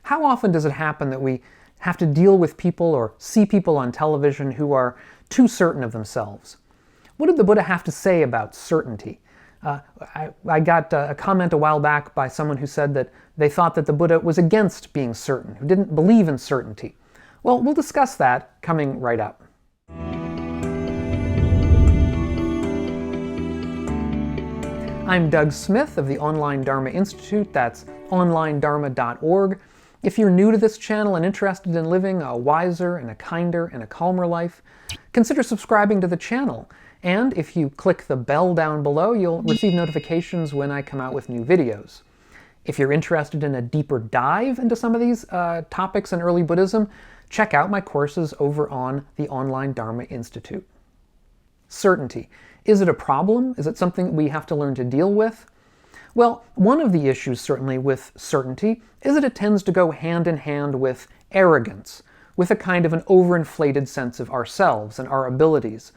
How often does it happen that we have to deal with people or see people on television who are too certain of themselves? What did the Buddha have to say about certainty? I got a comment a while back by someone who said that they thought that the Buddha was against being certain, who didn't believe in certainty. Well, we'll discuss that coming right up. I'm Doug Smith of the Online Dharma Institute. That's onlinedharma.org. If you're new to this channel and interested in living a wiser and a kinder and a calmer life, consider subscribing to the channel. And if you click the bell down below, you'll receive notifications when I come out with new videos. If you're interested in a deeper dive into some of these topics in early Buddhism, check out my courses over on the Online Dharma Institute. Certainty. Is it a problem? Is it something we have to learn to deal with? Well, one of the issues certainly with certainty is that it tends to go hand in hand with arrogance, with a kind of an overinflated sense of ourselves and our abilities,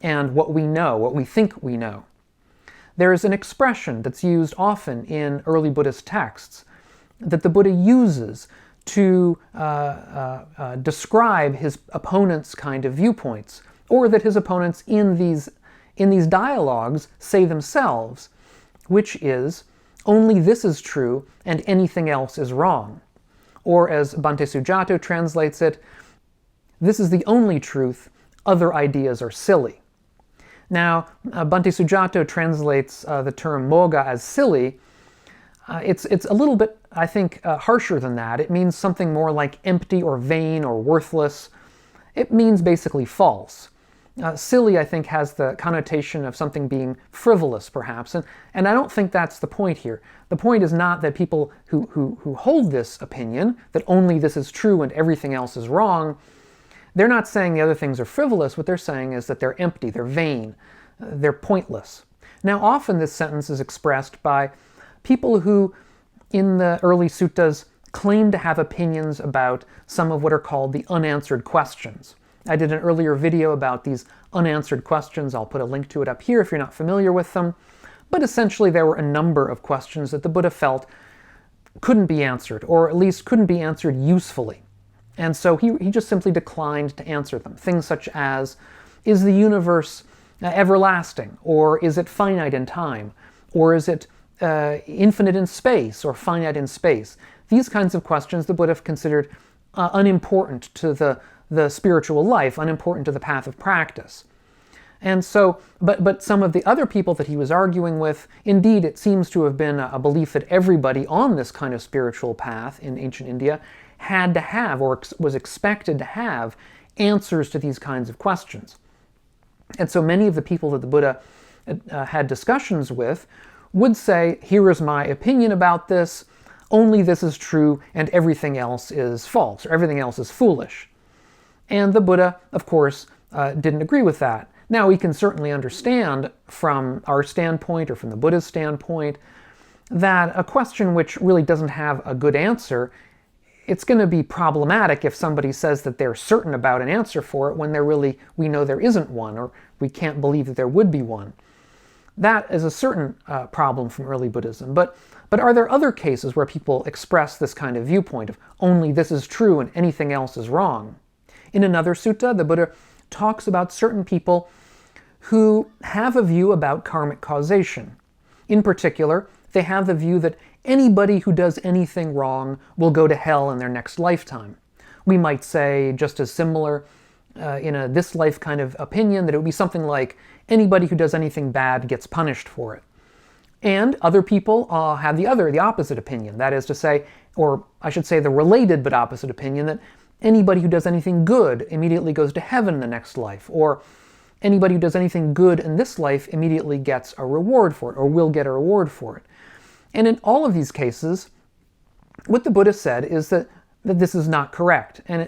and what we know, what we think we know. There is an expression that's used often in early Buddhist texts that the Buddha uses to describe his opponent's kind of viewpoints, or that his opponents in these dialogues say themselves, which is, only this is true and anything else is wrong. Or as Bhante Sujato translates it, this is the only truth, other ideas are silly. Now, Bhante Sujato translates the term moga as silly. It's a little bit, I think, harsher than that. It means something more like empty or vain or worthless. It means basically false. Silly, I think, has the connotation of something being frivolous, perhaps, and I don't think that's the point here. The point is not that people who hold this opinion, that only this is true and everything else is wrong, they're not saying the other things are frivolous. What they're saying is that they're empty, they're vain, they're pointless. Now, often this sentence is expressed by people who, in the early suttas, claim to have opinions about some of what are called the unanswered questions. I did an earlier video about these unanswered questions. I'll put a link to it up here if you're not familiar with them. But essentially there were a number of questions that the Buddha felt couldn't be answered, or at least couldn't be answered usefully. And so he just simply declined to answer them. Things such as, is the universe everlasting? Or is it finite in time? Or is it infinite in space or finite in space? These kinds of questions the Buddha considered unimportant to the spiritual life, unimportant to the path of practice. And so, but some of the other people that he was arguing with, indeed it seems to have been a belief that everybody on this kind of spiritual path in ancient India had to have, or was expected to have, answers to these kinds of questions. And so many of the people that the Buddha had discussions with would say, here is my opinion about this, only this is true and everything else is false, or everything else is foolish. And the Buddha, of course, didn't agree with that. Now, we can certainly understand from our standpoint, or from the Buddha's standpoint, that a question which really doesn't have a good answer, it's going to be problematic if somebody says that they're certain about an answer for it when we know there isn't one, or we can't believe that there would be one. That is a certain problem from early Buddhism. But are there other cases where people express this kind of viewpoint of only this is true and anything else is wrong? In another sutta, the Buddha talks about certain people who have a view about karmic causation. In particular, they have the view that anybody who does anything wrong will go to hell in their next lifetime. We might say, just as similar in a this life kind of opinion, that it would be something like anybody who does anything bad gets punished for it. And other people have the opposite opinion. That is to say, or I should say the related but opposite opinion, that anybody who does anything good immediately goes to heaven in the next life, or anybody who does anything good in this life immediately gets a reward for it, or will get a reward for it. And in all of these cases, what the Buddha said is that this is not correct. And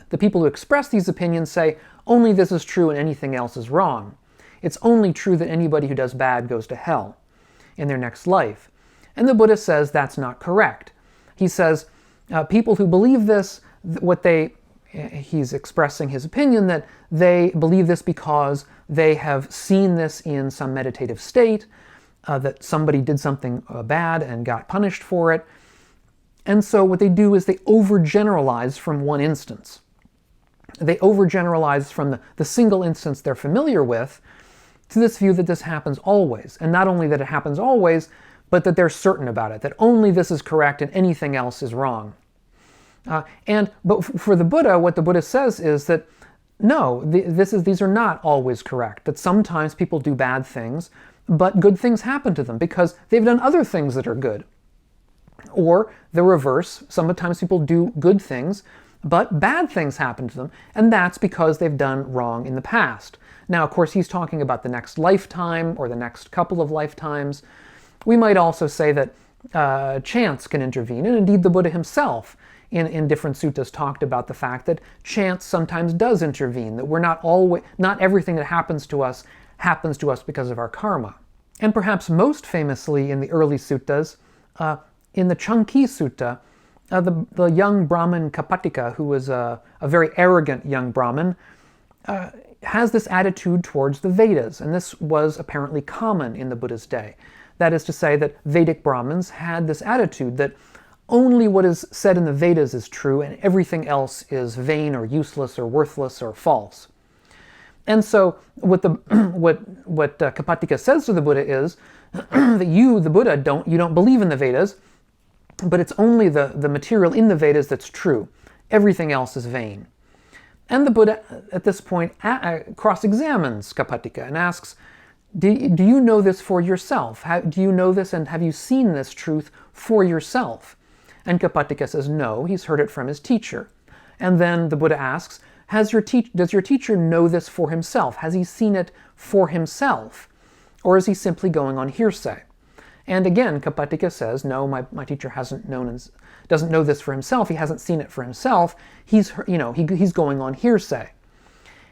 the people who express these opinions say, only this is true and anything else is wrong. It's only true that anybody who does bad goes to hell in their next life. And the Buddha says that's not correct. He says, people who believe this, he's expressing his opinion that they believe this because they have seen this in some meditative state, that somebody did something bad and got punished for it. And so what they do is they overgeneralize from one instance. They overgeneralize from the single instance they're familiar with to this view that this happens always. And not only that it happens always, but that they're certain about it, that only this is correct and anything else is wrong. But for the Buddha, what the Buddha says is that no, these are not always correct, that sometimes people do bad things, but good things happen to them because they've done other things that are good. Or the reverse, sometimes people do good things, but bad things happen to them, and that's because they've done wrong in the past. Now, of course, he's talking about the next lifetime or the next couple of lifetimes. We might also say that chance can intervene, and indeed the Buddha himself in different suttas talked about the fact that chance sometimes does intervene, that we're not everything that happens to us because of our karma. And perhaps most famously in the early suttas, in the Chanki Sutta, the young Brahmin Kappatika, who was a very arrogant young Brahmin, has this attitude towards the Vedas, and this was apparently common in the Buddha's day. That is to say that Vedic Brahmins had this attitude that only what is said in the Vedas is true and everything else is vain or useless or worthless or false. And so what Kappatika says to the Buddha is that you, the Buddha, you don't believe in the Vedas, but it's only the material in the Vedas that's true. Everything else is vain. And the Buddha, at this point, cross-examines Kappatika and asks, do you know this for yourself? Do you know this and have you seen this truth for yourself? And Kappatika says no, he's heard it from his teacher. And then the Buddha asks, does your teacher know this for himself? Has he seen it for himself? Or is he simply going on hearsay? And again, Kappatika says, no, my teacher doesn't know this for himself. He hasn't seen it for himself. He's going on hearsay.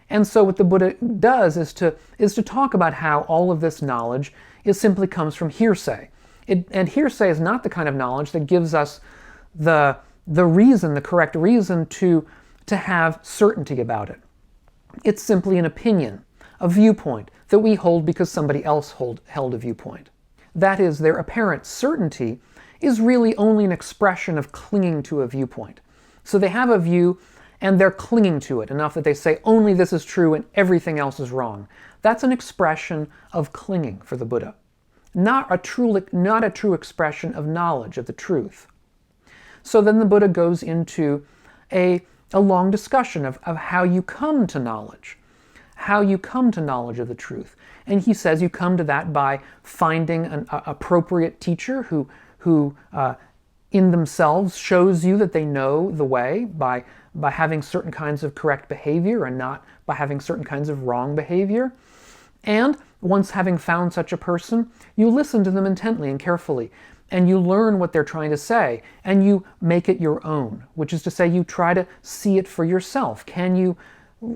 And so what the Buddha does is to talk about how all of this knowledge simply comes from hearsay. And hearsay is not the kind of knowledge that gives us the correct reason to have certainty about it. It's simply an opinion, a viewpoint that we hold because somebody else held a viewpoint. That is, their apparent certainty is really only an expression of clinging to a viewpoint. So they have a view and they're clinging to it enough that they say only this is true and everything else is wrong. That's an expression of clinging for the Buddha. Not a true expression of knowledge of the truth. So then the Buddha goes into a long discussion of how you come to knowledge. How you come to knowledge of the truth. And he says you come to that by finding an appropriate teacher who in themselves shows you that they know the way by having certain kinds of correct behavior and not by having certain kinds of wrong behavior. And once having found such a person, you listen to them intently and carefully, and you learn what they're trying to say, and you make it your own, which is to say you try to see it for yourself. Can you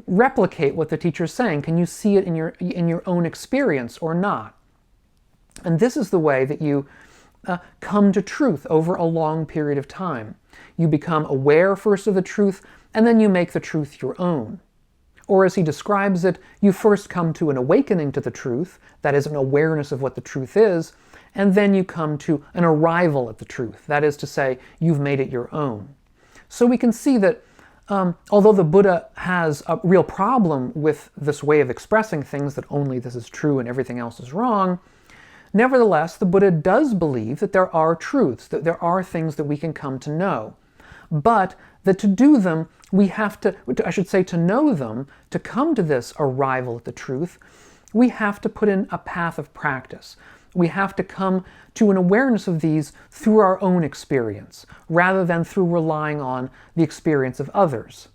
replicate what the teacher's saying? Can you see it in your own experience or not? And this is the way that you come to truth over a long period of time. You become aware first of the truth, and then you make the truth your own. Or as he describes it, you first come to an awakening to the truth, that is, an awareness of what the truth is, and then you come to an arrival at the truth, that is to say, you've made it your own. So we can see that although the Buddha has a real problem with this way of expressing things, that only this is true and everything else is wrong, nevertheless, the Buddha does believe that there are truths, that there are things that we can come to know. But that to do them, we have to know them, to come to this arrival at the truth, we have to put in a path of practice. We have to come to an awareness of these through our own experience, rather than through relying on the experience of others.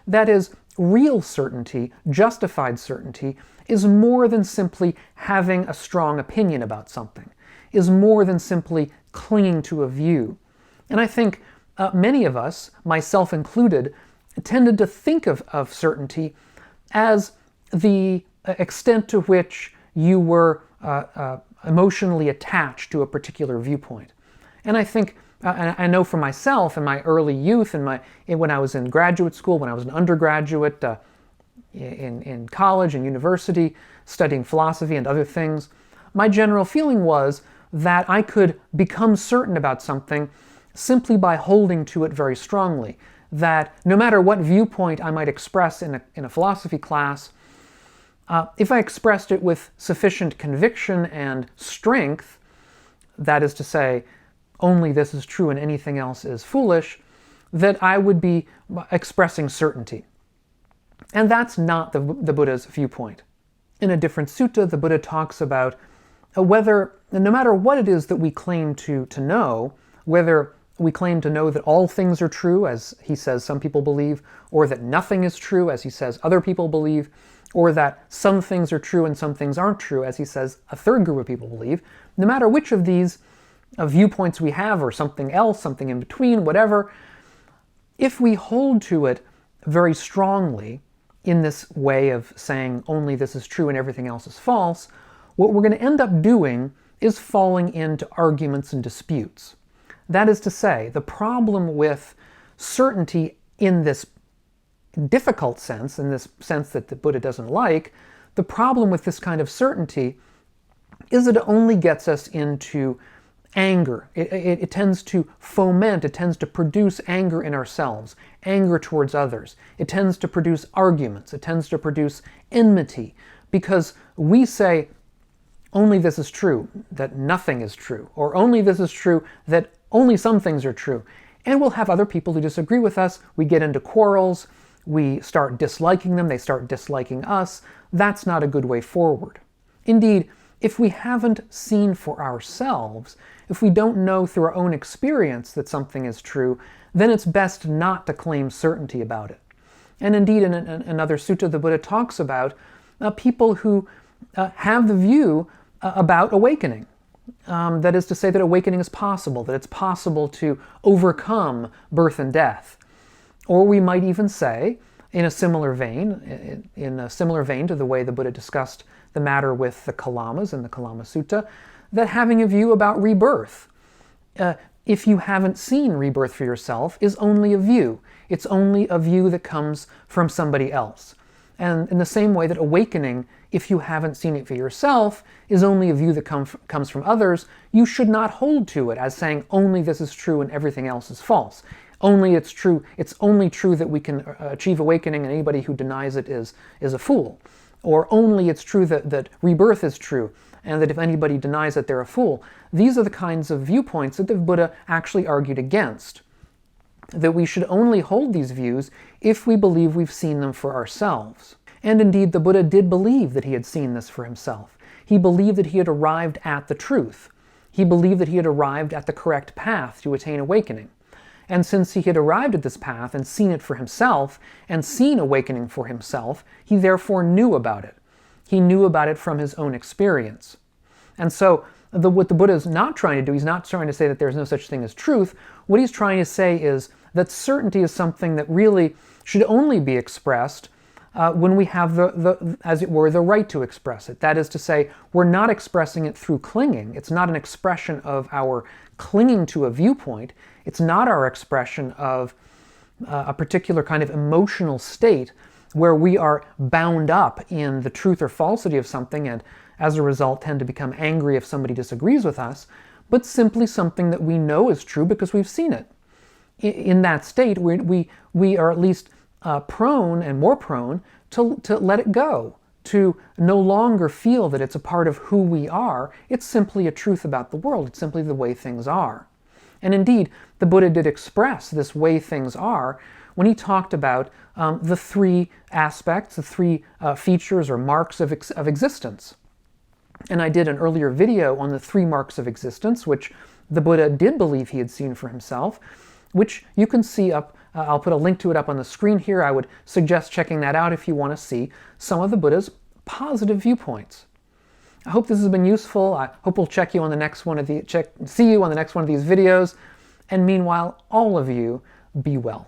That is, real certainty, justified certainty, is more than simply having a strong opinion about something, is more than simply clinging to a view. And I think many of us, myself included, tended to think of certainty as the extent to which you were emotionally attached to a particular viewpoint. And I think, I know for myself in my early youth, when I was in graduate school, when I was an undergraduate, in college and university, studying philosophy and other things, my general feeling was that I could become certain about something simply by holding to it very strongly, that no matter what viewpoint I might express in a philosophy class, if I expressed it with sufficient conviction and strength, that is to say, only this is true and anything else is foolish, that I would be expressing certainty. And that's not the Buddha's viewpoint. In a different sutta, the Buddha talks about whether, no matter what it is that we claim to know, whether we claim to know that all things are true, as he says some people believe, or that nothing is true, as he says other people believe, or that some things are true and some things aren't true, as he says a third group of people believe, no matter which of these viewpoints we have, or something else, something in between, whatever, if we hold to it very strongly in this way of saying only this is true and everything else is false, what we're going to end up doing is falling into arguments and disputes. That is to say, the problem with certainty in this difficult sense, in this sense that the Buddha doesn't like, the problem with this kind of certainty is that it only gets us into anger. It tends to foment, it tends to produce anger in ourselves, anger towards others. It tends to produce arguments, it tends to produce enmity, because we say, only this is true, that nothing is true, or only this is true, that only some things are true. And we'll have other people who disagree with us, we get into quarrels, we start disliking them, they start disliking us. That's not a good way forward. Indeed, if we haven't seen for ourselves, if we don't know through our own experience that something is true, then it's best not to claim certainty about it. And indeed, in another sutta, the Buddha talks about people who have the view about awakening. That is to say that awakening is possible, that it's possible to overcome birth and death. Or we might even say, in a similar vein to the way the Buddha discussed the matter with the Kalamas in the Kalama Sutta, that having a view about rebirth, if you haven't seen rebirth for yourself, is only a view. It's only a view that comes from somebody else. And in the same way that awakening, if you haven't seen it for yourself, is only a view that comes from others, you should not hold to it as saying only this is true and everything else is false. Only it's true, it's only true that we can achieve awakening and anybody who denies it is a fool. Or only it's true that rebirth is true and that if anybody denies it, they're a fool. These are the kinds of viewpoints that the Buddha actually argued against. That we should only hold these views if we believe we've seen them for ourselves. And indeed, the Buddha did believe that he had seen this for himself. He believed that he had arrived at the truth. He believed that he had arrived at the correct path to attain awakening. And since he had arrived at this path and seen it for himself, and seen awakening for himself, he therefore knew about it. He knew about it from his own experience. And so, what the Buddha is not trying to do, he's not trying to say that there's no such thing as truth. What he's trying to say is that certainty is something that really should only be expressed when we have as it were, the right to express it. That is to say, we're not expressing it through clinging. It's not an expression of our clinging to a viewpoint. It's not our expression of a particular kind of emotional state where we are bound up in the truth or falsity of something and as a result tend to become angry if somebody disagrees with us, but simply something that we know is true because we've seen it. In that state, we are at least prone and more prone to let it go, to no longer feel that it's a part of who we are. It's simply a truth about the world. It's simply the way things are. And indeed, the Buddha did express this way things are when he talked about the three aspects, the three features or marks of existence. And I did an earlier video on the three marks of existence, which the Buddha did believe he had seen for himself, which you can see up. I'll put a link to it up on the screen here. I would suggest checking that out if you want to see some of the Buddha's positive viewpoints. I hope this has been useful. I hope we'll see you on the next one of these videos. And meanwhile, all of you, be well.